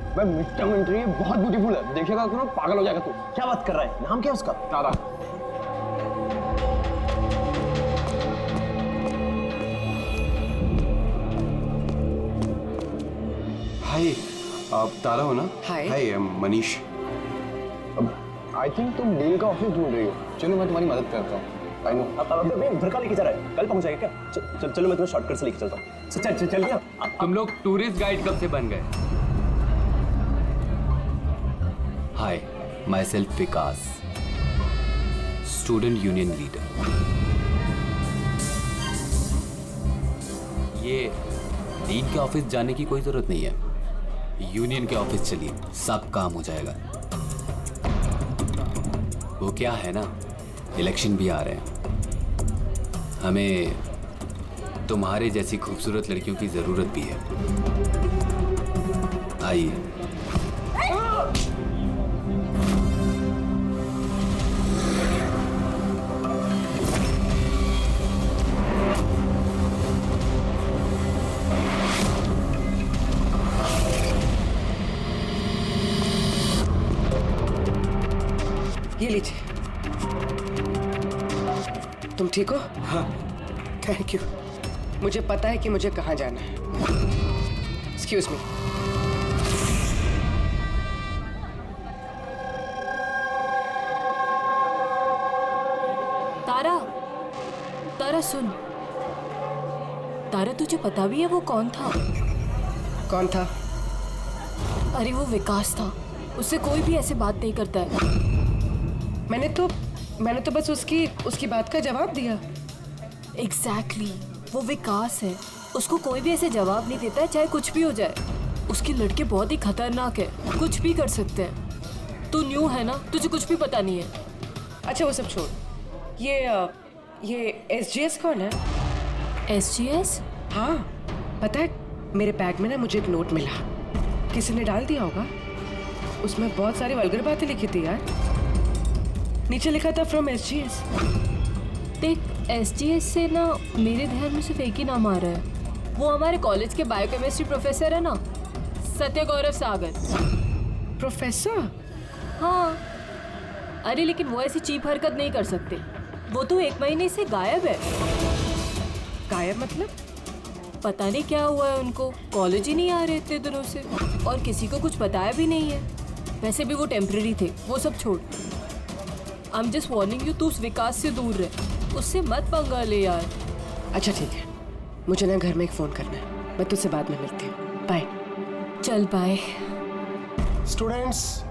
भाई mister military बहुत beautiful है, देखेगा तो पागल हो जाएगा तू। क्या बात कर रहा है? नाम क्या है उसका? तारा। हाय, आप तारा हो ना? हाय, मनीष। आई थिंक तुम डील का ऑफिस ढूंढ रही हो। चलो मैं तुम्हारी मदद करता हूँ। I know. अब घर का लेके जा रहा है, कल पहुंचाएगा क्या? चलो मैं तुम्हें शॉर्टकट से लेके चलता हूँ। चल गया। तुम लोग टूरिस्ट गाइड कब से बन गए? Hi, myself Vikas, student union leader. ये डीन के ऑफिस जाने की कोई जरूरत नहीं है, यूनियन के ऑफिस चलिए, सब काम हो जाएगा। वो क्या है ना, इलेक्शन भी आ रहे हैं, हमें तुम्हारे जैसी खूबसूरत लड़कियों की जरूरत भी है। आइए। ये लीजिए। तुम ठीक हो? हाँ, थैंक यू। मुझे पता है कि मुझे कहाँ जाना है। Excuse me. तारा, तारा सुन। तारा तुझे पता भी है वो कौन था? कौन था? अरे वो विकास था, उससे कोई भी ऐसे बात नहीं करता है। मैंने तो बस उसकी बात का जवाब दिया। एग्जैक्टली, वो विकास है, उसको कोई भी ऐसे जवाब नहीं देता है, चाहे कुछ भी हो जाए। उसके लड़के बहुत ही खतरनाक है, कुछ भी कर सकते हैं। तू न्यू है ना, तुझे कुछ भी पता नहीं है। अच्छा वो सब छोड़, ये SGS कौन है? SGS? हाँ, पता है मेरे बैग में ना मुझे एक नोट मिला, किसी ने डाल दिया होगा। उसमें बहुत सारी वल्गर बातें लिखी थी यार। नीचे लिखा था फ्रॉम SGS। देख, SGS से ना मेरे ध्यान में सिर्फ एक ही नाम आ रहा है। वो हमारे कॉलेज के बायोकेमिस्ट्री प्रोफेसर है ना, सत्य गौरव सागर। प्रोफेसर? हाँ। अरे लेकिन वो ऐसी चीप हरकत नहीं कर सकते। वो तो 1 महीने से गायब है। गायब मतलब? पता नहीं क्या हुआ है उनको, कॉलेज ही नहीं आ रहे इतने दिनों से, और किसी को कुछ बताया भी नहीं है। वैसे भी वो टेम्परेरी थे, वो सब छोड़। I am just warning you, तू उस विकास से दूर रहे, उससे मत पंगा ले यार। अच्छा ठीक है, मुझे ना घर में एक फ़ोन करना है, मैं तुझसे बाद में मिलती हूँ। बाय। चल बाय। स्टूडेंट्स,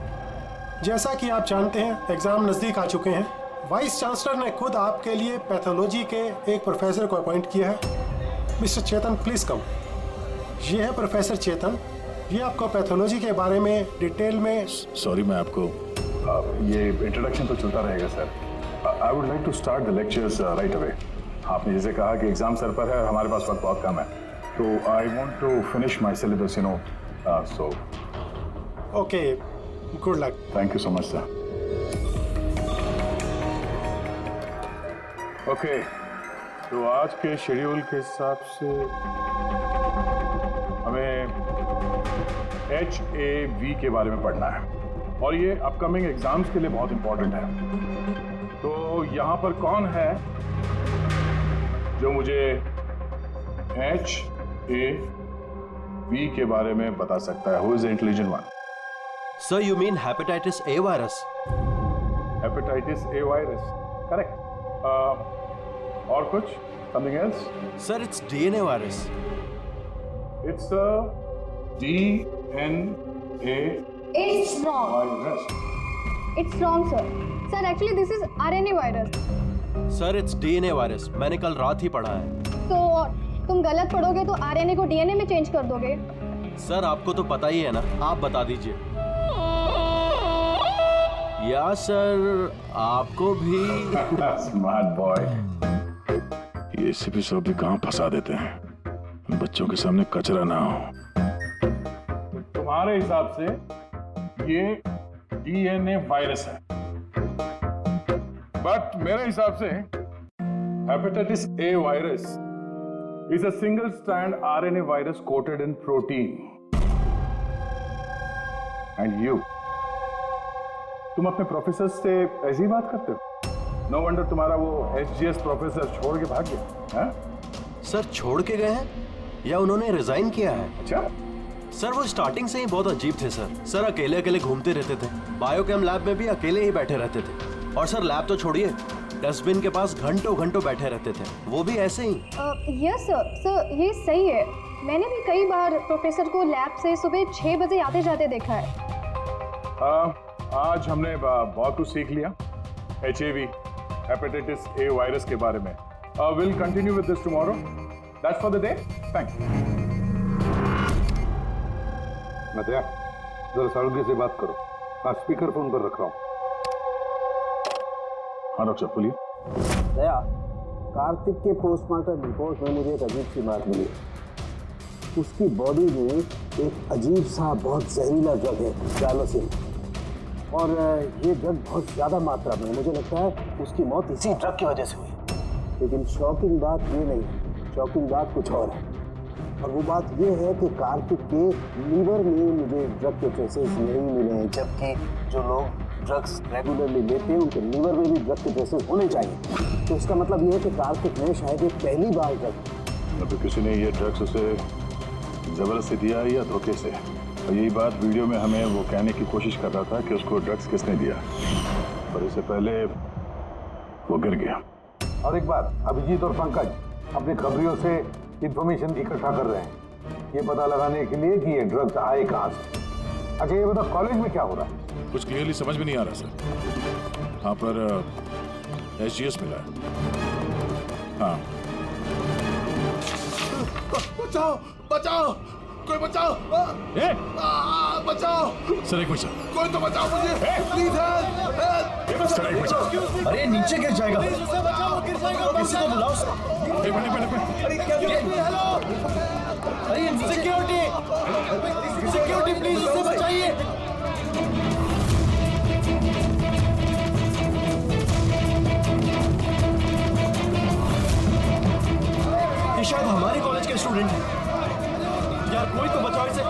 जैसा कि आप जानते हैं एग्ज़ाम नज़दीक आ चुके हैं। वाइस चांसलर ने खुद आपके लिए पैथोलॉजी के एक प्रोफेसर को अपॉइंट किया है। मिस्टर चेतन, प्लीज़ कम। ये है प्रोफेसर चेतन, ये आपको पैथोलॉजी के बारे में डिटेल में। सॉरी, मैं आपको ये इंट्रोडक्शन तो चलता रहेगा sir. I would like to start the lectures right away. आपने जैसे कहा कि एग्जाम सर पर है और हमारे पास वक्त बहुत कम है, तो I want to finish my syllabus, you know, so okay, good luck. Thank you so much sir. Okay, तो आज के शेड्यूल के हिसाब से हमें HAV के बारे में पढ़ना है, और ये अपकमिंग एग्जाम्स के लिए बहुत इंपॉर्टेंट है। तो यहाँ पर कौन है जो मुझे HAV के बारे में बता सकता है? Who is the intelligent one? Sir, you mean hepatitis A virus? Hepatitis A virus, correct. और कुछ? Something else? Sir, it's DNA virus. It's DNA It's wrong. virus. It's wrong, sir. Sir, actually this is RNA virus. Sir, it's DNA virus, मैंने कल रात ही पढ़ा है। तो तुम गलत पढ़ोगे तो RNA को DNA में चेंज कर दोगे। सर, आपको तो पता ही है ना, आप बता दीजिए। या सर, आपको भी। Smart boy. ये एसीपी साहब भी कहाँ फंसा देते हैं, बच्चों के सामने कचरा ना हो। तुम्हारे हिसाब से ये DNA वायरस है, बट मेरे हिसाब से hepatitis A virus is a single strand RNA virus quoted in protein. And you, तुम अपने प्रोफेसर से ऐसी बात करते हो? नो वंडर तुम्हारा वो एचजीएस प्रोफेसर छोड़ के भाग गया। हाँ? सर छोड़ के गए हैं या उन्होंने रिजाइन किया है? अच्छा, सर वो स्टार्टिंग से ही बहुत अजीब थे सर अकेले अकेले घूमते रहते थे, बायोकेम लैब में भी अकेले ही बैठे रहते थे, और सर लैब तो छोड़िए, डस्टबिन के पास घंटों घंटों बैठे रहते थे, वो भी ऐसे ही। यस सर, ये सही है। मैंने भी कई बार प्रोफेसर को लैब से सुबह 6 बजे आते जाते देखा है। आज हमने बहुत कुछ सीख लिया HIV, हेपेटाइटिस A वायरस के बारे में। Will continue with this tomorrow. That's for the day. Thanks. Nadia, जरा सालुगे से बात करो। हाँ, स्पीकर फोन पर रख रहा हूँ। हाँ डॉक्टर, बोलिए। दया, कार्तिक के पोस्टमार्टम रिपोर्ट में मुझे एक अजीब सी बात मिली। उसकी बॉडी में एक अजीब सा बहुत जहरीला ड्रग है, डायलोसिन, और ये ड्रग बहुत ज़्यादा मात्रा में, मुझे लगता है उसकी मौत इसी ड्रग की वजह से हुई। लेकिन शॉकिंग बात ये नहीं है, शॉकिंग बात कुछ और है, और वो बात ये है कि कार्तिक के लीवर में मुझे ड्रग के ट्रेसेस नहीं मिले हैं, जबकि जो लोग ड्रग्स रेगुलरली लेते हैं उनके लीवर में भी ड्रग के ट्रेसेस होने चाहिए। तो इसका मतलब ये है कि कार्तिक ने शायद ये पहली बार ड्रग, अभी किसी ने ये ड्रग्स उसे जबरदस्ती दिया या धोखे से, और यही बात वीडियो में हमें वो कहने की कोशिश कर रहा था कि उसको ड्रग्स किसने दिया, पर इससे पहले वो गिर गया। और एक बात, अभिजीत और पंकज अपने खबरियों से इंफॉर्मेशन इकट्ठा कर रहे हैं ये पता लगाने के लिए कि ये ड्रग्स आए कहाँ से। अच्छा ये बता, कॉलेज में क्या हो रहा है? कुछ क्लियरली समझ में नहीं आ रहा सर। हाँ, पर HGS मिला है। हाँ, बचाओ बचाओ, कोई बचाओ, बचाओ सर एक मिनट, कोई तो बचाओ मुझे, प्लीज हेल्प। अरे नीचे गिर जाएगा, किसी को बुलाओ सर। अरे सिक्योरिटी, सिक्योरिटी प्लीज उसे बचाइए। ये शायद हमारे कॉलेज के स्टूडेंट हैं यार, कोई तो बचाओ इसे।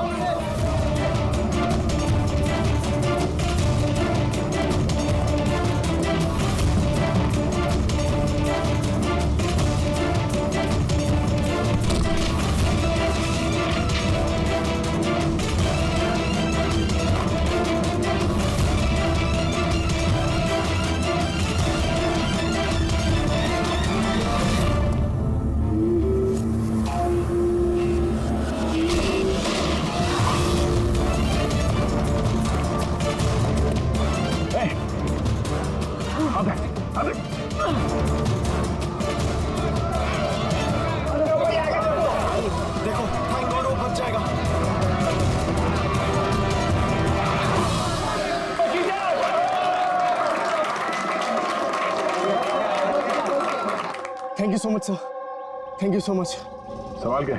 देखो, थैंक गॉड वो बच जाएगा। Thank you so much sir, thank you so much. सवाल क्या?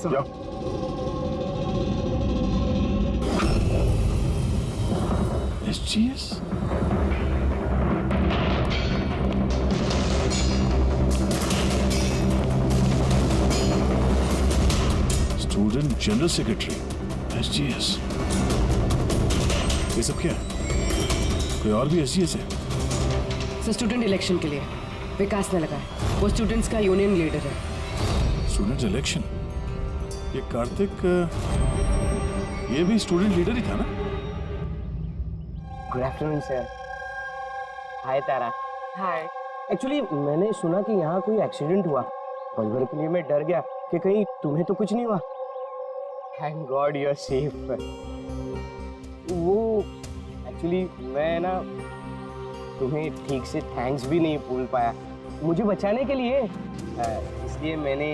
जाओ। HGS? Student general secretary, HGS। ये सब क्या है? कोई और भी HGS है? सर स्टूडेंट इलेक्शन के लिए विकास ने लगा है, वो स्टूडेंट्स का यूनियन लीडर है। Student election? ये कार्तिक, ये भी स्टूडेंट लीडर ही था ना? Good afternoon sir. Hi Tara. Hi. Actually मैंने सुना कि यहाँ कोई एक्सीडेंट हुआ, पल भर के लिए मैं डर गया कि कहीं तुम्हें तो कुछ नहीं हुआ। Thank God you are safe. वो एक्चुअली मैं ना तुम्हें ठीक से थैंक्स भी नहीं बोल पाया मुझे बचाने के लिए, इसलिए मैंने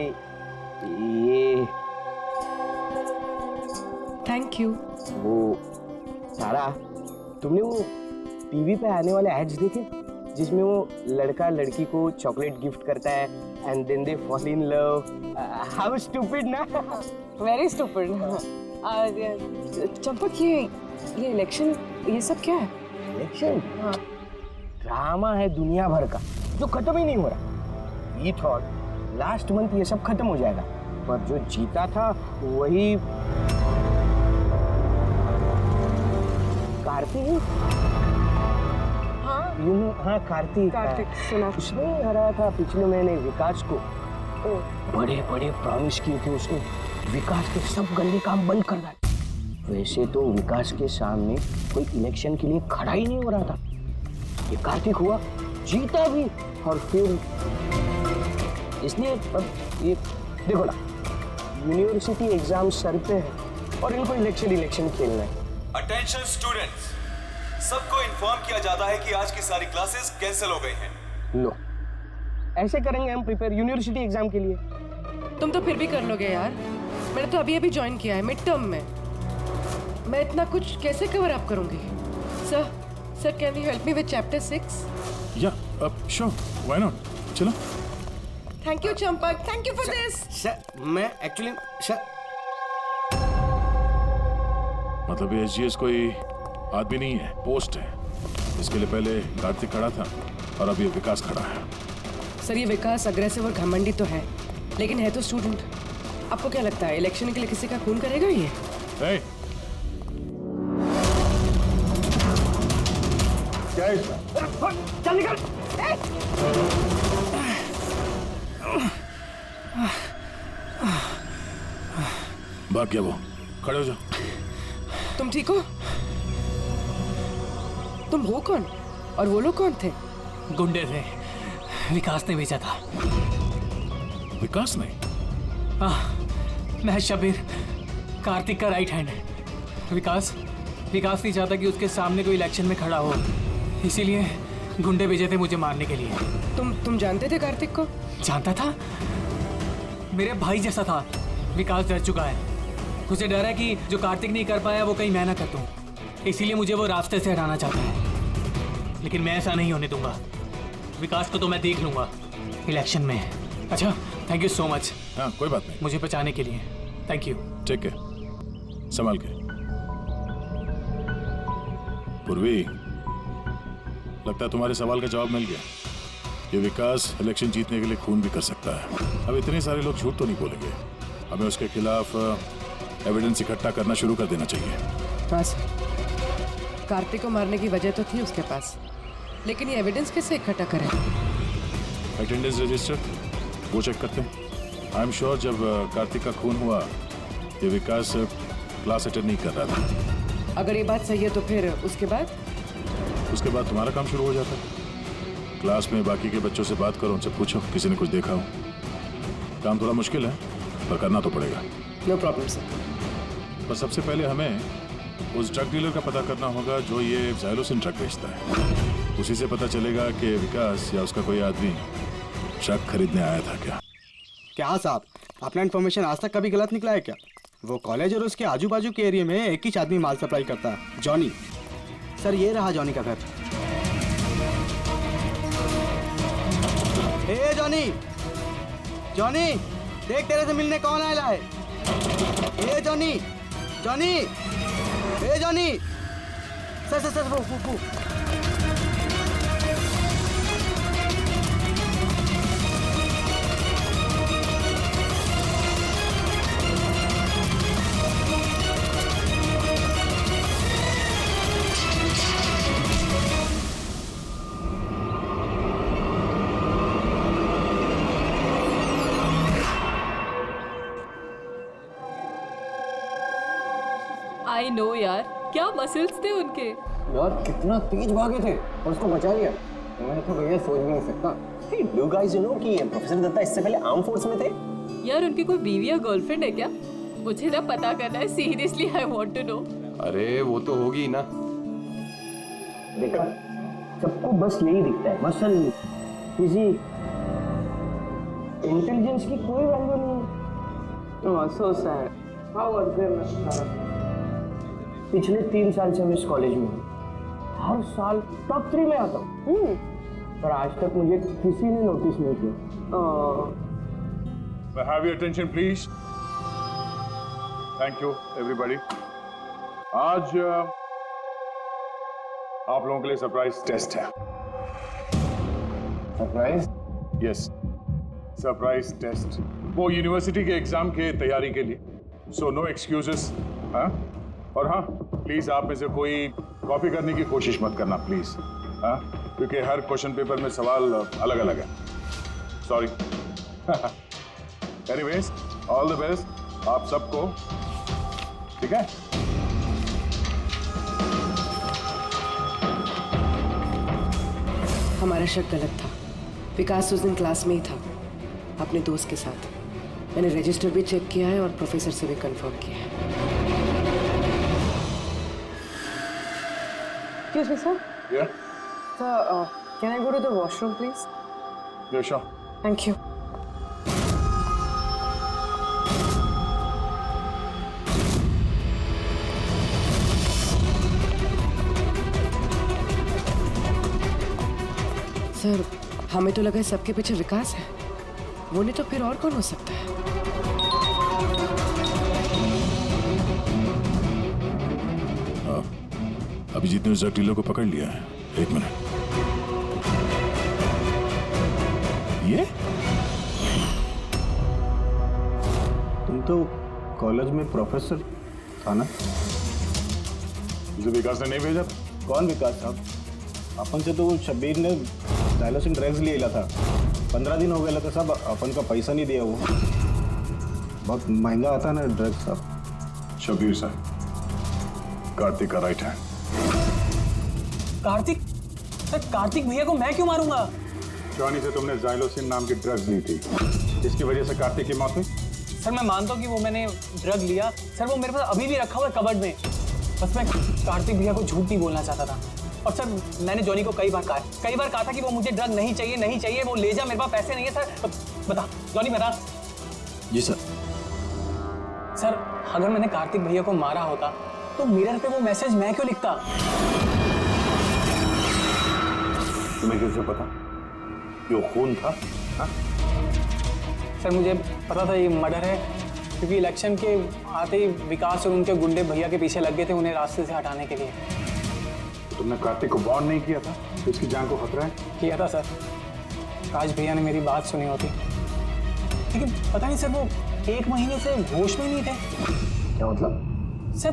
ये। Thank you. वो सारा, तुमने वो टीवी पे आने वाले एड्स देखे जिसमें वो लड़का लड़की को चॉकलेट गिफ्ट करता है and then they fall in love? How stupid ना। Very stupid. चंपक, ये इलेक्शन, ये सब क्या है? इलेक्शन? हाँ, ड्रामा है दुनिया भर का जो खत्म ही नहीं हो रहा। वी थॉट लास्ट मंथ ये सब खत्म हो जाएगा, पर जो जीता था वही कार्तिक हाँ हाँ कार्तिक सुना। उसने हराया था पिछले महीने विकास को। बड़े बड़े प्रॉमिस किए थे उसने, विकास के सब गंदे काम बंद कर डाले। वैसे तो विकास के सामने कोई इलेक्शन के लिए खड़ा ही नहीं हो रहा था। ये कार्तिक हुआ, जीता भी, और फिर इसलिए अब ये देखो ना, यूनिवर्सिटी एग्जाम सर पे है और इनको इलेक्शन खेलना है। अटेंशन स्टूडेंट्स, सबको इन्फॉर्म किया जाता है कि आज की सारी क्लासेस कैंसिल हो गई हैं। नो, ऐसे करेंगे हम प्रिपेयर यूनिवर्सिटी एग्जाम के लिए। तुम तो फिर भी कर लोगे यार, मैंने तो अभी ज्वाइन किया है मिड टर्म में। मैं इतना कुछ कैसे कवर अप करूंगी? Sir can you help me with chapter 6? या श्योर, व्हाई नॉट, चलो। Thank you Champak, thank you for this. Sir मैं एक्चुअली सर, मतलब ये एसजीएस कोई आदमी नहीं है, पोस्ट है। इसके लिए पहले कार्तिक खड़ा था और अब ये विकास खड़ा है। सर ये विकास अग्रेसिव और घमंडी तो है, लेकिन है तो स्टूडेंट। आपको क्या लगता है इलेक्शन के लिए किसी का खून करेगा ये? hey. क्या है इसका? चल निकल। भाग गया वो, खड़े हो जाओ। तुम ठीक हो? तुम हो कौन और वो लोग कौन थे? गुंडे थे, विकास ने भेजा था। विकास ने? मैं शबीर, कार्तिक का राइट हैंड है। विकास नहीं चाहता कि उसके सामने कोई इलेक्शन में खड़ा हो, इसीलिए गुंडे भेजे थे मुझे मारने के लिए। तुम जानते थे कार्तिक को? जानता था, मेरे भाई जैसा था। विकास डर चुका है, उसे डर है कि जो कार्तिक नहीं कर पाया वो कहीं मैं ना कर दूं, इसीलिए मुझे वो रास्ते से हटाना चाहता है। लेकिन मैं ऐसा नहीं होने दूंगा। विकास को तो मैं देख लूंगा इलेक्शन में। अच्छा, थैंक यू सो मच। हाँ, कोई बात नहीं, मुझे बचाने के लिए थैंक यू। ठीक है, संभाल के। पूर्वी, लगता है तुम्हारे सवाल का जवाब मिल गया। ये विकास इलेक्शन जीतने के लिए खून भी कर सकता है। अब इतने सारे लोग झूठ तो नहीं बोलेंगे, हमें उसके खिलाफ एविडेंस इकट्ठा करना शुरू कर देना चाहिए। हाँ सर, कार्तिक को मारने की वजह तो थी उसके पास, लेकिन ये एविडेंस कैसे इकट्ठा करें? अटेंडेंस रजिस्टर वो चेक करते हैं। आई एम श्योर जब कार्तिक का खून हुआ ये विकास क्लास अटेंड नहीं कर रहा था। अगर ये बात सही है तो फिर उसके बाद तुम्हारा काम शुरू हो जाता है। क्लास में बाकी के बच्चों से बात करो, उनसे पूछो किसी ने कुछ देखा हो। काम थोड़ा मुश्किल है पर करना तो पड़ेगा। No problem sir. पर सबसे पहले हमें उस ड्रग डीलर का पता करना होगा जो ये ज़ाइलोसिन ड्रग बेचता है। उसी से पता चलेगा कि विकास या उसका कोई आदमी ड्रग खरीदने आया था क्या साहब, अपना इन्फॉर्मेशन आज तक कभी गलत निकला है क्या? वो कॉलेज और उसके आजू बाजू के एरिया में एक ही आदमी माल सप्लाई करता है, जॉनी। सर ये रहा जॉनी का घर। ए जॉनी, जॉनी देख तेरे से मिलने कौन आया है। ए जॉनी, जॉनी, ए जॉनी। सर वो। आई नो यार, क्या मसल्स थे उनके। यार कितना तेज भागे थे और उसको बचा लिया। मैं तो भैया सोच भी नहीं सकता। Hey, do you guys know कि प्रोफेसर दत्ता इससे पहले आर्म फोर्स में थे? यार उनकी कोई बीवी या गर्लफ्रेंड है क्या? मुझे ना पता करना है, seriously I want to know. अरे वो तो होगी ना। देखा, सबको बस यही दिखता है, मसल, फिजिक, इंटेलिजेंस की कोई वैल्यू नहीं है। Oh so sad. How are them? पिछले 3 साल से मैं इस कॉलेज में हूँ, हर साल टॉप 3 में आता हूँ, पर आज तक मुझे किसी ने नोटिस नहीं किया। Have your attention please. Thank you everybody. आज आप लोगों के लिए सरप्राइज टेस्ट है। सरप्राइज? Yes, surprise test. वो यूनिवर्सिटी के एग्जाम के तैयारी के लिए। So no excuses. हाँ, और हाँ, प्लीज आप में से कोई कॉपी करने की कोशिश मत करना प्लीज, हाँ, क्योंकि हर क्वेश्चन पेपर में सवाल अलग अलग है। Sorry. Anyways, all the best आप सबको, ठीक है? हमारा शक गलत था। विकास उस दिन क्लास में ही था अपने दोस्त के साथ। मैंने रजिस्टर भी चेक किया है और प्रोफेसर से भी कंफर्म किया है। Excuse me, sir. Yeah. Sir, can I go to the washroom, please? Yeah, sure. Thank you. Sir, हमें तो लगा है सबके पीछे विकास है। वो नहीं तो फिर और कौन हो सकता है? हाँ, अभिजीत ने उस ड्रग डीलर को पकड़ लिया है। एक मिनट, ये तुम तो कॉलेज में प्रोफेसर था ना? मुझे विकास ने नहीं भेजा? कौन विकास साहब? अपन से तो वो शब्बीर ने डायलोसिन ड्रग्स लिया था। 15 दिन हो गए था साहब, अपन का पैसा नहीं दिया। वो बहुत महंगा आता ना ड्रग्स साहब। शब्बीर सर, कार्तिक का right hand. Kartik? Sir, Kartik भैया को मैं क्यों मारूंगा? जॉनी से तुमने जाइलोसिन नाम की ड्रग्स ली थी, जिसकी वजह से कार्तिक की मौत हुई। सर, मैं मानता हूँ कि वो मैंने ड्रग लिया। सर, वो मेरे पास अभी भी रखा हुआ है कबर्ड में। बस मैं कार्तिक भैया को झूठ नहीं बोलना चाहता था। और सर, मैंने जॉनी को कई बार कहा था कि वो मुझे ड्रग नहीं चाहिए, वो ले जा, मेरे पास पैसे नहीं है। सर बता जॉनी, बता। जी सर। सर, अगर मैंने कार्तिक भैया को मारा होता तो मिरर पे वो मैसेज मैं क्यों लिखता? तुम्हें कैसे पता कि वो खून था? हा? सर, मुझे पता था ये मर्डर है, क्योंकि इलेक्शन के आते ही विकास और उनके गुंडे भैया के पीछे लग गए थे उन्हें रास्ते से हटाने के लिए। तुमने कार्तिक को वार्न नहीं किया था तो इसकी जान को खतरा है? किया था सर। राज भैया ने मेरी बात सुनी होती, लेकिन पता नहीं सर, वो 1 महीने से होश में नहीं थे। क्या मतलब? सर,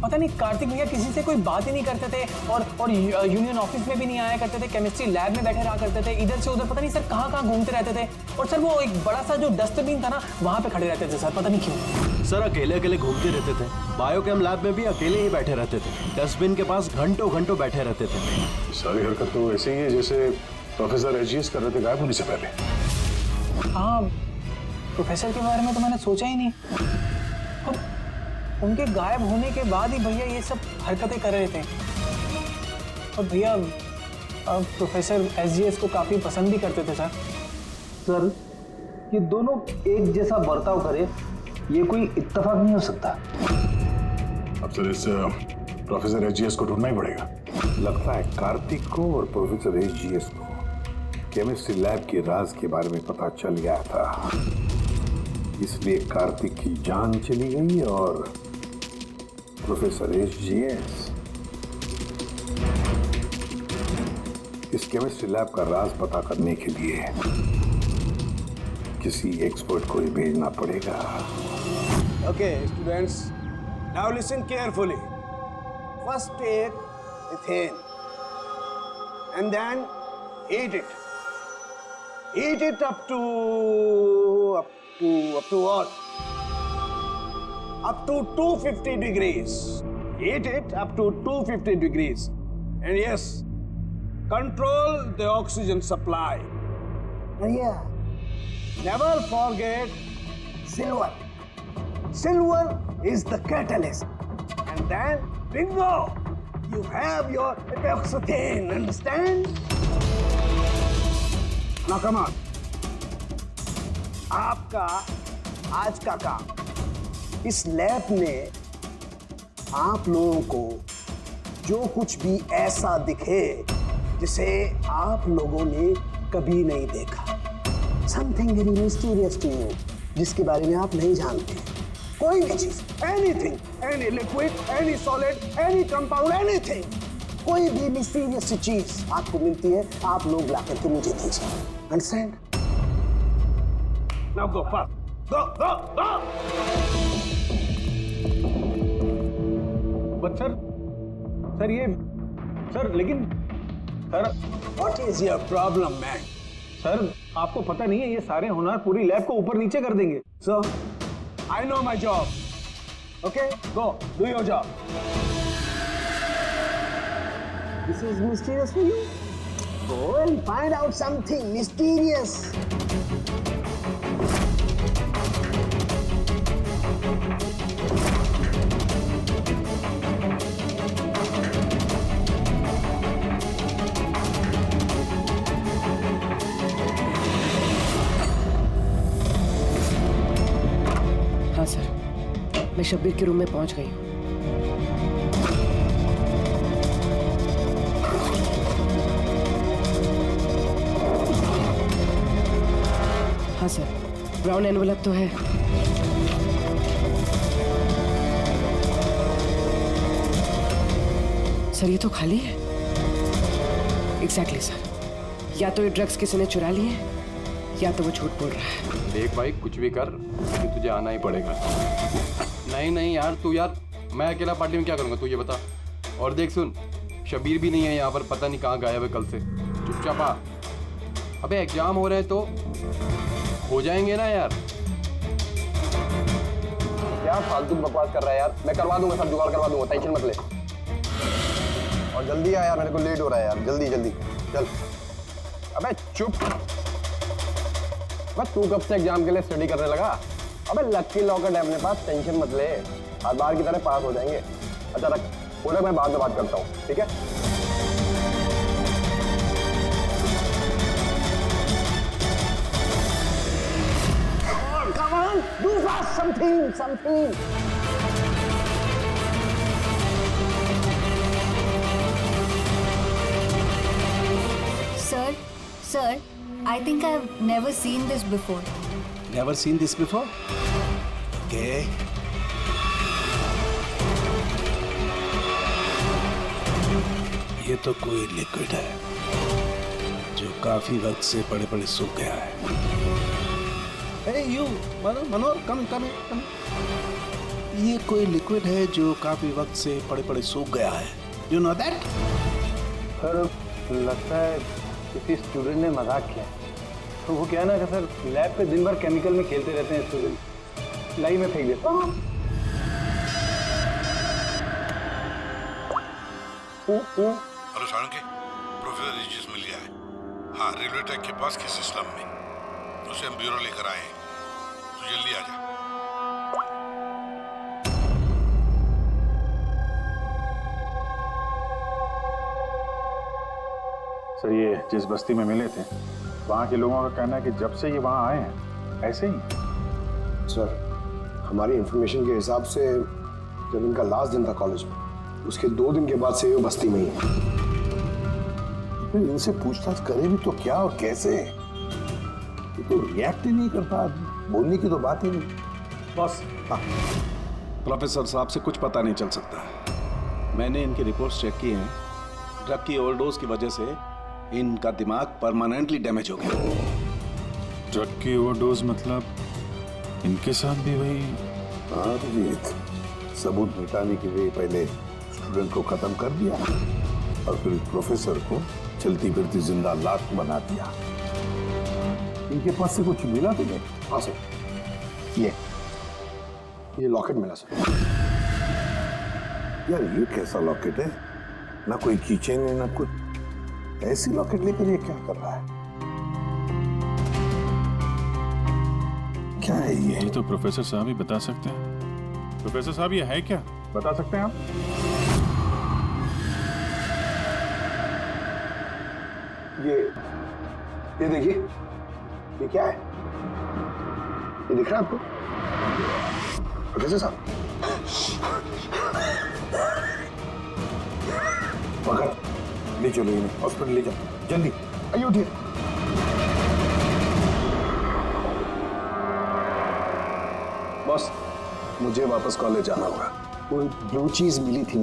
पता नहीं, कार्तिक भैया किसी से कोई बात ही नहीं करते थे और यूनियन ऑफिस में भी नहीं आया करते थे। केमिस्ट्री लैब में बैठे रहा करते थे, इधर से उधर पता नहीं सर कहाँ घूमते रहते थे। और सर, वो एक बड़ा सा जो डस्टबिन था ना, वहाँ पे खड़े रहते थे सर, पता नहीं क्यों। सर, अकेले घूमते रहते थे। बायोकेम लैब में भी अकेले ही बैठे रहते थे। डस्टबिन के पास घंटों बैठे रहते थे। सारी हरकत तो ऐसे ही है जैसे प्रोफेसर एजीएस कर रहे थे गायब होने से पहले। हाँ, प्रोफेसर के बारे में तो मैंने सोचा ही नहीं। उनके गायब होने के बाद ही भैया ये सब हरकतें कर रहे थे। और भैया प्रोफेसर एसजीएस को काफी पसंद भी करते थे सर। सर, ये दोनों एक जैसा बर्ताव करे, ये कोई इत्तेफाक नहीं हो सकता। अब सर, इस प्रोफेसर एसजीएस को ढूंढना ही पड़ेगा। लगता है कार्तिक को और प्रोफेसर एसजीएस को केमिस्ट्री लैब के राज के बारे में पता चल गया था, इसलिए कार्तिक की जान चली गई और प्रोफेसर एसजीएस इस केमिस्ट्री लैब का राज पता करने के लिए किसी एक्सपर्ट को ही भेजना पड़ेगा। Okay, students, now listen carefully. First take ethane and then heat it. Heat it up to what? Up to 250 degrees. Heat it up to 250 degrees. And yes, control the oxygen supply. And yeah, never forget silver. Silver is the catalyst. And then, bingo! You have your epoxythane, understand? Now come on. आपका आज का काम, इस lab में आप लोगों को जो कुछ भी ऐसा दिखे जिसे आप लोगों ने कभी नहीं देखा, something very mysterious to you, जिसके बारे में आप नहीं जानते, कोई भी चीज, anything, any liquid, any solid, any compound, anything, कोई भी मिस्टीरियस चीज आपको मिलती है, आप लोग ला करके मुझे दीजिए। Understand? Now go fast, go. But sir ये सर लेकिन sir what is your problem man? Sir आपको पता नहीं है ये सारे होनहार पूरी लैब को ऊपर नीचे कर देंगे। So I know my job. Okay, go do your job. This is mysterious for you. Go and find out something mysterious. हाँ सर, मैं शब्बीर के रूम में पहुंच गई हूँ। हाँ सर, ब्राउन एनवलप तो है। सर ये तो खाली है। एग्जैक्टली सर, या तो ये ड्रग्स किसी ने चुरा लिए हैं या तो वो झूठ बोल रहा है। देख भाई, कुछ भी कर कि तुझे आना ही पड़ेगा। नहीं नहीं यार, तू यार, मैं अकेला पार्टी में क्या करूँगा तू ये बता। और देख सुन, शबीर भी नहीं है यहाँ पर, पता नहीं कहाँ गायब है कल से। चुपचाप आ। अबे एग्जाम हो रहे हैं तो हो जाएंगे ना यार। क्या फालतू बकवास कर रहा है यार, मैं करवा दूंगा, सब जुगाड़ करवा दूंगा, टेंशन मत ले। और जल्दी आ यार, मेरे को लेट हो रहा है यार, जल्दी जल्दी चल। अबे चुप, बस तू कब से एग्जाम के लिए स्टडी करने लगा? अबे लकी लॉकेट है अपने पास, टेंशन मत ले, हर बार की तरह पास हो जाएंगे। अच्छा रख पूरा, मैं बाद में बात करता हूँ, ठीक है? Come on, do fast something. Sir, I think I've never seen this before. Never seen this before? Okay. ये तो कोई लिक्विड है जो काफी वक्त से पड़े पड़े सूख गया है। Hey you, Manohar, come. ये कोई लिक्विड है जो काफी वक्त से पड़े पड़े सूख गया है। You know that? सर लगता है किसी स्टूडेंट ने मजाक किया। तो वो क्या ना कि सर लैब पे दिन भर केमिकल में खेलते रहते हैं स्टूडेंट, लाई में फेंक देता हूँ। हेलो शानकी, प्रोफेसर रिजिस मिल गया है। हाँ, रेलवे ट्रैक के पास किसी स्लम में। उसे हम ब्यूरो लेकर आए हैं, तो जल्दी आ जा। सर ये जिस बस्ती में मिले थे, वहाँ के लोगों का कहना है कि जब से ये वहाँ आए हैं ऐसे ही। सर हमारी इंफॉर्मेशन के हिसाब से जब इनका लास्ट दिन था कॉलेज में, उसके 2 दिन के बाद से ये बस्ती में ही है। इनसे पूछताछ करे भी तो क्या और कैसे? ये तो रिएक्ट ही नहीं करता, बोलने की तो बात ही नहीं। बॉस, प्रोफेसर साहब से कुछ पता नहीं चल सकता। मैंने इनकी रिपोर्ट्स चेक की हैं। ड्रग की ओवरडोज की वजह से इनका दिमाग परमानेंटली डैमेज हो गया। ड्रग की ओवरडोज मतलब इनके साथ भी वही? हाँ अभिजीत, सबूत मिटाने के लिए पहले स्टूडेंट को खत्म कर दिया और फिर प्रोफेसर को चलती फिरती जिंदा लाश बना दिया। इनके पास से कुछ मिला तुम्हें? हाँ सर, ये लॉकेट मिला सर। यार ये कैसा लॉकेट है? ना कोई कीचेन है ना कुछ। ऐसी लॉकेट लेकर ये क्या कर रहा है? क्या है ये? तो प्रोफेसर साहब ही बता सकते हैं। प्रोफेसर साहब ये है क्या, बता सकते हैं आप? ये देखिए, ये क्या है? ये दिख रहा है आपको प्रोफेसर साहब? पकड़, ले चलो इन्हें हॉस्पिटल ले जाओ, जल्दी आइए, उठिए। बॉस, मुझे वापस कॉलेज जाना होगा। वो ब्लू चीज मिली थी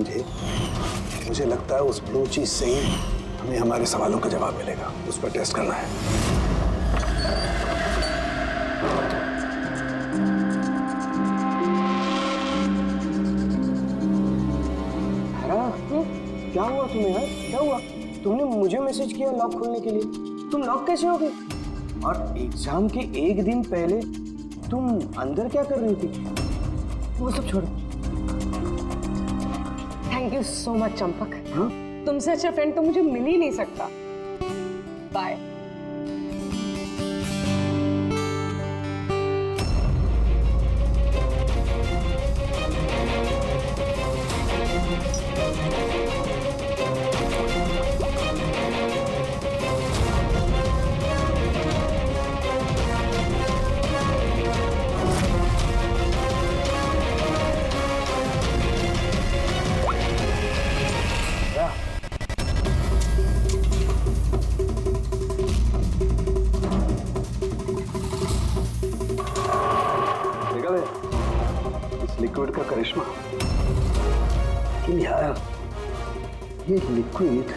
मुझे लगता है उस ब्लू चीज से ही हमें हमारे सवालों का जवाब मिलेगा। उस पर टेस्ट करना है। क्या हुआ तुम्हें यार, क्या हुआ? तुमने मुझे मैसेज किया लॉक खोलने के लिए, तुम लॉक कैसे हो गई? और एग्जाम के एक दिन पहले तुम अंदर क्या कर रही थी? वो सब छोड़ो। Thank you so much Champak. तुमसे अच्छा फ्रेंड तो मुझे मिल ही नहीं सकता। बाय। लिक्विड का करिश्मा। लेकिन यार ये लिक्विड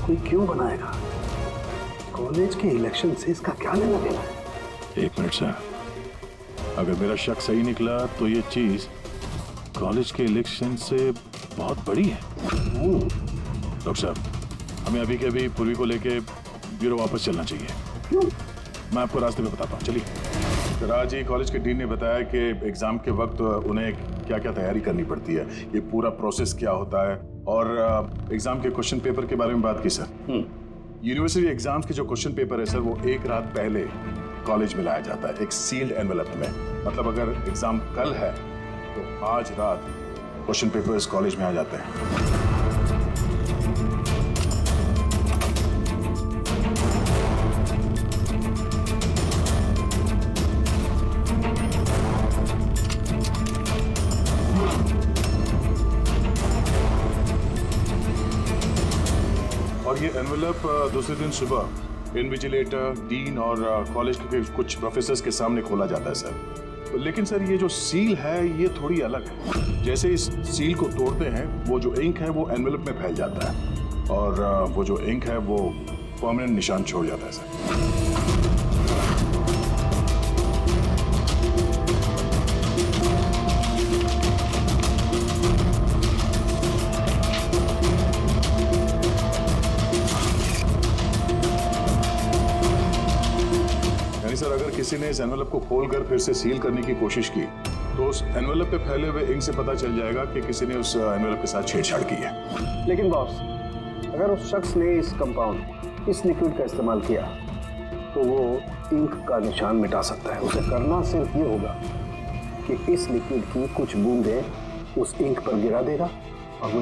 कोई क्यों बनाएगा? कॉलेज के इलेक्शन से इसका क्या लेना देना है? एक मिनट सर, अगर मेरा शक सही निकला तो ये चीज कॉलेज के इलेक्शन से बहुत बड़ी है। डॉक्टर साहब, हमें अभी के अभी पूर्वी को लेके ब्यूरो वापस चलना चाहिए। क्यों? मैं आपको रास्ते में बताता हूँ, चलिए। सर, आज ही कॉलेज के डीन ने बताया कि एग्जाम के वक्त उन्हें क्या क्या तैयारी करनी पड़ती है, ये पूरा प्रोसेस क्या होता है, और एग्जाम के क्वेश्चन पेपर के बारे में बात की सर। यूनिवर्सिटी एग्जाम्स के जो क्वेश्चन पेपर है सर, वो एक रात पहले कॉलेज में लाया जाता है एक सील्ड एनवेलप में। मतलब अगर एग्जाम कल है तो आज रात क्वेश्चन पेपर्स कॉलेज में आ जाते हैं। और ये एनवेलप दूसरे दिन सुबह इनविजिलेटर, डीन और कॉलेज के कुछ प्रोफेसर्स के सामने खोला जाता है सर। लेकिन सर ये जो सील है ये थोड़ी अलग है। जैसे इस सील को तोड़ते हैं, वो जो इंक है वो एनवेलप में फैल जाता है और वो जो इंक है वो परमानेंट निशान छोड़ जाता है सर। सर, अगर किसी ने इस एनवेलप को खोलकर फिर से सील करने की कोशिश की तो उस एनवेलप पे फैले हुए इंक से पता चल जाएगा कि किसी ने उस एनवेलप के साथ छेड़छाड़ की है। लेकिन बॉस, अगर उस शख्स ने इस कंपाउंड, इस लिक्विड का इस्तेमाल किया तो वो इंक का निशान मिटा सकता है। उसे करना सिर्फ ये होगा कि इस लिक्विड की कुछ बूंदें उस इंक पर गिरा देगा और वो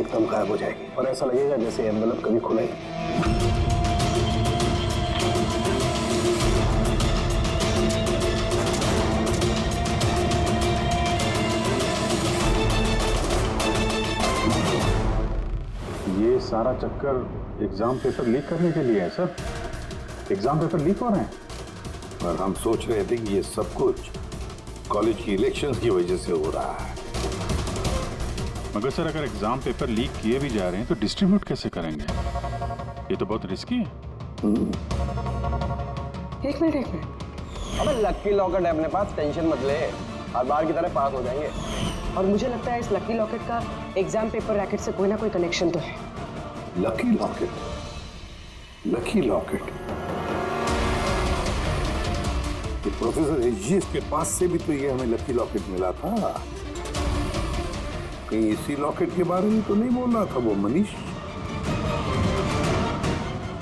एकदम गायब हो जाएगी और ऐसा लगेगा जैसे एनवेलप कभी खुला ही नहीं। ये सारा चक्कर एग्जाम पेपर लीक करने के लिए है सर। एग्जाम पेपर लीक हो रहे हैं और हम सोच रहे थे कि ये सब कुछ कॉलेज की इलेक्शंस की वजह से हो रहा है। मगर सर, अगर एग्जाम पेपर लीक किए भी जा रहे हैं तो डिस्ट्रीब्यूट कैसे करेंगे? ये तो बहुत रिस्की है। एक मिनट। अबे लकी लॉकेट है अपने पास, टेंशन मत ले, हर बार की तरह पास हो जाएंगे। और मुझे लगता है इस लकी लॉकेट का एग्जाम पेपर रैकेट से कोई ना कोई कनेक्शन तो है। Lucky locket? Lucky locket? ये प्रोफेसर एजीएस के पास से भी तो ये हमें लकी लॉकेट मिला था। कहीं इसी लॉकेट के बारे में तो नहीं बोल रहा था वो मनीष?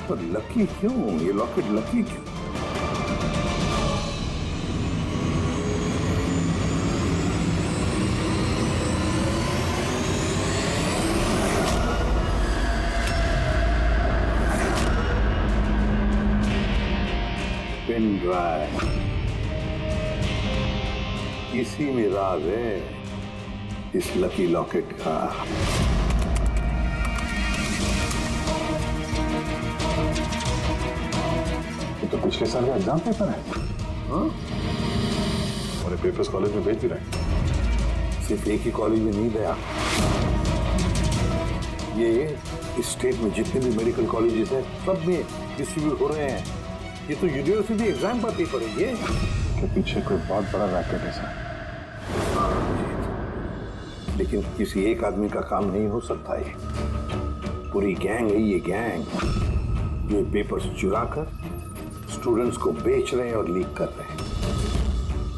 पर लकी क्यों? ये लॉकेट लकी क्यों? पेन ड्राइव, इसी में राज है इस लकी लॉकेट का। ये तो पिछले साल का एग्जाम पेपर है। हाँ? और ये पेपर्स कॉलेज में भेज भी रहे हैं। सिर्फ एक ही कॉलेज में नहीं गया, ये इस स्टेट में जितने भी मेडिकल कॉलेजेस हैं सब में डिस्ट्रीब्यूट हो रहे हैं। ये तो यूनिवर्सिटी एग्जाम पर पेपर है। ये के पीछे कोई बहुत बड़ा रैकेट है सर। लेकिन किसी एक आदमी का काम नहीं हो सकता। ये पूरी गैंग है, ये गैंग जो पेपर्स चुरा कर स्टूडेंट्स को बेच रहे हैं और लीक कर रहे हैं।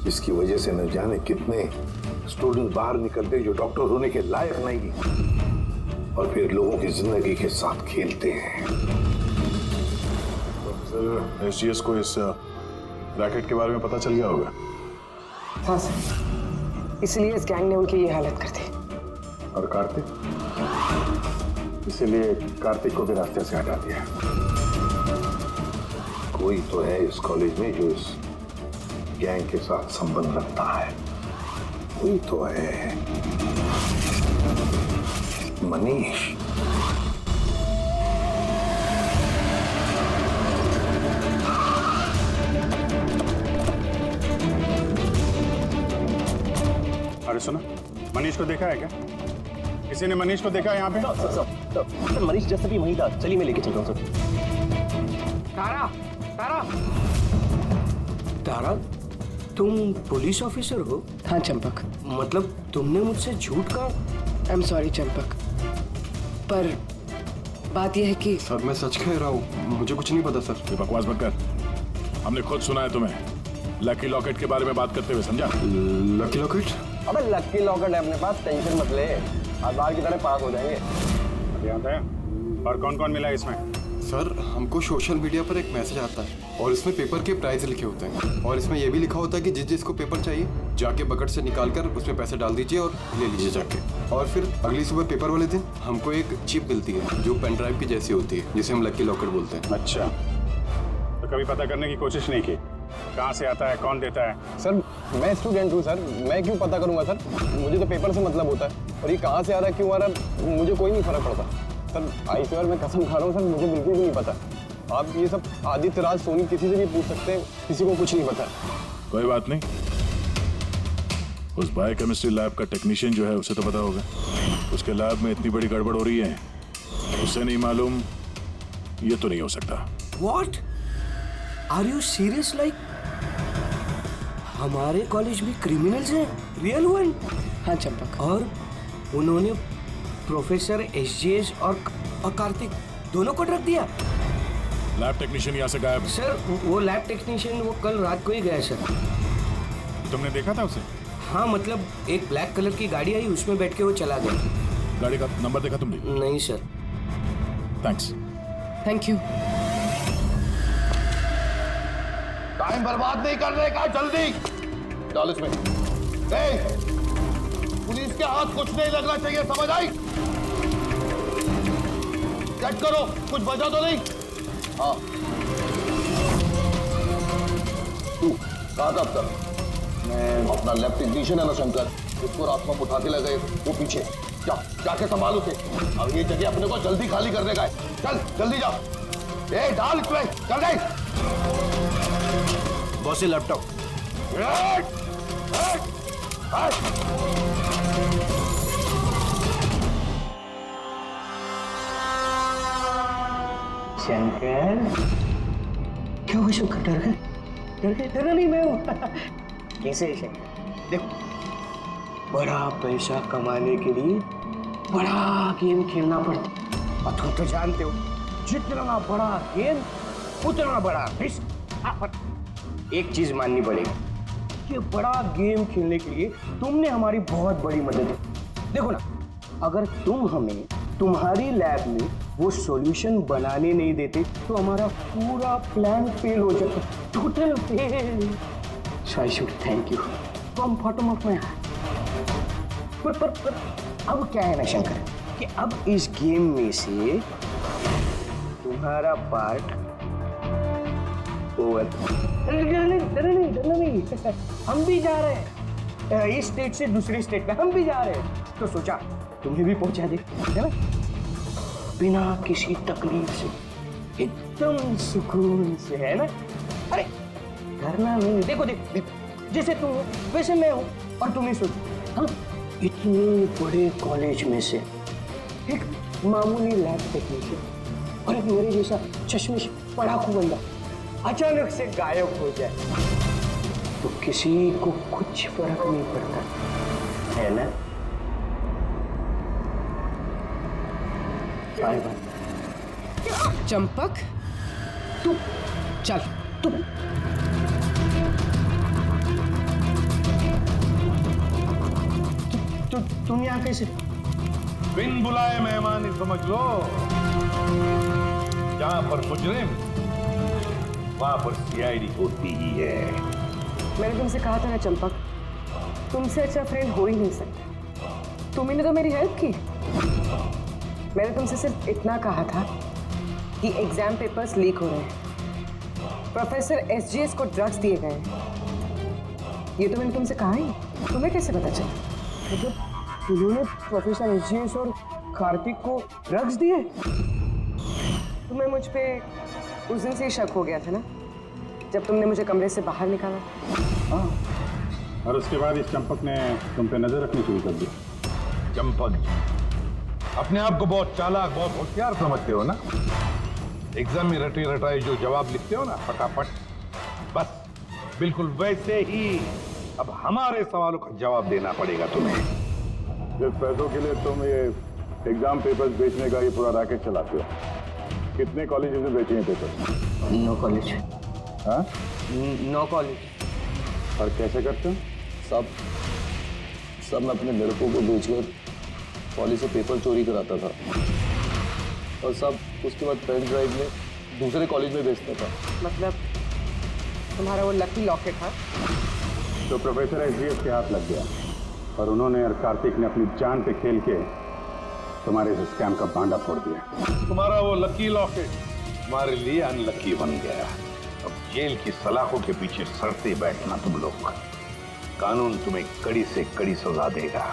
इसकी वजह से न जाने कितने स्टूडेंट बाहर निकलते जो डॉक्टर होने के लायक नहीं, और फिर लोगों की जिंदगी के साथ खेलते हैं। सर, एसजीएस को इस रैकेट के बारे में पता चल गया होगा। हाँ सर, इसलिए इस गैंग ने उनकी ये हालत कर दी। और कार्तिक, इसीलिए कार्तिक को भी रास्ते से हटा दिया। कोई तो है इस कॉलेज में जो इस गैंग के साथ संबंध रखता है, कोई तो है। मनीष। अरे सुनो, मनीष को देखा है क्या? किसी ने मनीष को देखा है यहाँ पे? सर मनीष जैसा भी वहीं था। चलिए मैं लेके चलता हूँ सर। तारा, तारा, तारा, तुम पुलिस ऑफिसर हो? हाँ चंपक। मतलब तुमने मुझसे झूठ कहा? आई एम सॉरी चंपक, पर बात यह है कि सर मैं सच कह रहा हूँ, मुझे कुछ नहीं पता सर। ये बकवास मत कर, हमने खुद सुना है तुम्हें लकी लॉकेट के बारे में बात करते हुए, समझा? Lucky locket? अबे लकी लॉकेट है अपने पास, टेंशन मत ले, बार की तरह पास हो जाएंगे। अभी आता है। और कौन कौन मिला इसमें? सर हमको सोशल मीडिया पर एक मैसेज आता है और इसमें पेपर के प्राइस लिखे होते हैं, और इसमें यह भी लिखा होता है कि जिस जिसको पेपर चाहिए जाके बकेट से निकाल कर उसमें पैसे डाल दीजिए और ले लीजिए जाके। और फिर अगली सुबह पेपर वाले दिन हमको एक चिप मिलती है जो पेन ड्राइव की जैसी होती है, जिसे हम लकी लॉकेट बोलते हैं। अच्छा, तो कभी पता करने की कोशिश नहीं की कहाँ से आता है, कौन देता है? सर मैं स्टूडेंट हूँ सर, मैं क्यों पता करूंगा सर? मुझे तो पेपर से मतलब होता है, और ये कहाँ से आ रहा है, क्यों आ रहा है, मुझे कोई नहीं फर्क पड़ता सर। आई स्वेयर मैं कसम खा रहा हूँ सर, मुझे बिल्कुल भी नहीं पता। आप ये सब आदित्य राज सोनी किसी से भी पूछ सकते हैं, किसी को कुछ नहीं पता। कोई बात नहीं, उस बायोकेमिस्ट्री लैब का टेक्नीशियन जो है उसे तो पता होगा। उसके लैब में इतनी बड़ी गड़बड़ हो रही है, उसे नहीं मालूम, ये तो नहीं हो सकता। What? Are you serious? Like हमारे कॉलेज में क्रिमिनल्स हैं, रियल वन? हाँ चंपक। और उन्होंने प्रोफेसर एसजीएस और कार्तिक दोनों को रख दिया। लैब टेक्नीशियन यहाँ से गायब। सर वो लैब टेक्नीशियन वो कल रात को ही गया सर। तुमने देखा था उसे? हाँ मतलब एक ब्लैक कलर की गाड़ी आई, उसमें बैठ के वो चला गया। गाड़ी का नंबर देखा तुमने? नहीं sir. Thanks. Thank you. Time बर्बाद नहीं करने का, जल्दी डाल इसमें। पुलिस के हाथ कुछ नहीं लगना चाहिए, समझ आई? चेक करो, कुछ बचा तो नहीं? हाँ तू कहाँ था अब तक? मैं अपना लैब टेक्नीशियन है ना शंकर, उसको रात में उठा के लगे वो पीछे। जाके संभाल उसे। अब ये जगह अपने को जल्दी खाली करने का है। चल जल्दी जा। ए डाल इसमें, चल गई। बॉस ये लैपटॉप। शंकर क्या हुआ शंकर? डर गए? डर गए? डरा नहीं मैं हूँ। कैसे है शंकर? देखो बड़ा पैसा कमाने के लिए बड़ा गेम खेलना पड़ता, और तुम तो जानते हो जितना बड़ा गेम उतना बड़ा रिस्क। एक चीज माननी पड़ेगी कि बड़ा गेम खेलने के लिए तुमने हमारी बहुत बड़ी मदद की। देखो ना, अगर तुम हमें तुम्हारी लैब में वो सॉल्यूशन बनाने नहीं देते तो हमारा पूरा प्लान फेल हो जाता, total fail. So I should thank you from bottom of my heart. पर अब क्या है ना शंकर कि अब इस गेम में से तुम्हारा पार्ट ओवर। नहीं, हम भी जा रहे हैं इस स्टेट से दूसरी स्टेट में, हम भी जा रहे हैं, तो सोचा तुम्हें भी पहुंचा दे, है ना? बिना किसी तकलीफ से, एकदम सुकून से, है ना? अरे करना नहीं। देखो जैसे तुम हो वैसे मैं हूँ, और तुम्हें सोचो हाँ इतने बड़े कॉलेज में से एक मामूली लैब टेक्नीशियन और एक मेरे जैसा चश्मिश पढ़ाकू बंदा अचानक से गायब हो जाए तो किसी को कुछ फर्क नहीं पड़ता, है ना? Bye bye. चंपक तू चल तू। तुम यहाँ कैसे? बिन बुलाए मेहमान ही समझ लो। जहां पर मुजरिम वहां पर सीआईडी होती ही है। मैंने तुमसे कहा था ना चंपक, तुमसे अच्छा फ्रेंड हो ही नहीं सकता। तुमने तो मेरी हेल्प की। मैंने तुमसे सिर्फ इतना कहा था कि एग्जाम पेपर्स लीक हो रहे हैं, प्रोफेसर एसजीएस को ड्रग्स दिए गए हैं। ये तो मैंने तुमसे कहा ही। तुम्हें कैसे पता चला? मतलब उन्होंने प्रोफेसर एसजीएस और कार्तिक को ड्रग्स दिए? तुम्हें मुझ पे उस दिन से ही शक हो गया था ना, जब तुमने मुझे कमरे से बाहर निकाला। हाँ, और उसके बाद इस चंपक ने तुम पे नजर रखनी शुरू कर दी। चंपक अपने आप को बहुत चालाक, बहुत होशियार समझते हो ना। एग्जाम में रटे रटाए जो जवाब लिखते हो ना फटाफट, बस बिल्कुल वैसे ही अब हमारे सवालों का जवाब देना पड़ेगा तुम्हें। जिस पैसों के लिए तुम ये एग्जाम पेपर्स बेचने का ये पूरा रैकेट चलाते हो, कितने कॉलेजेस में बेचे हैं पेपर? 9 कॉलेज। हाँ, 9 कॉलेज। और कैसे करते हो? सब मैं अपने लड़कों को बेचकर कॉलेज से पेपर चोरी कराता था और सब उसके बाद पेन ड्राइव में दूसरे कॉलेज में बेचता था। मतलब तुम्हारा वो लकी लॉकेट था? तो प्रोफेसर एसजीएस के हाथ लग गया और उन्होंने और कार्तिक ने अपनी जान पे खेल के तुम्हारे इस स्कैम का बांडा फोड़ दिया। तुम्हारा वो लकी लॉकेट तुम्हारे लिए अनलकी बन गया। अब जेल की सलाखों के पीछे सड़ते बैठना तुम लोग। कानून तुम्हें कड़ी से कड़ी सजा देगा।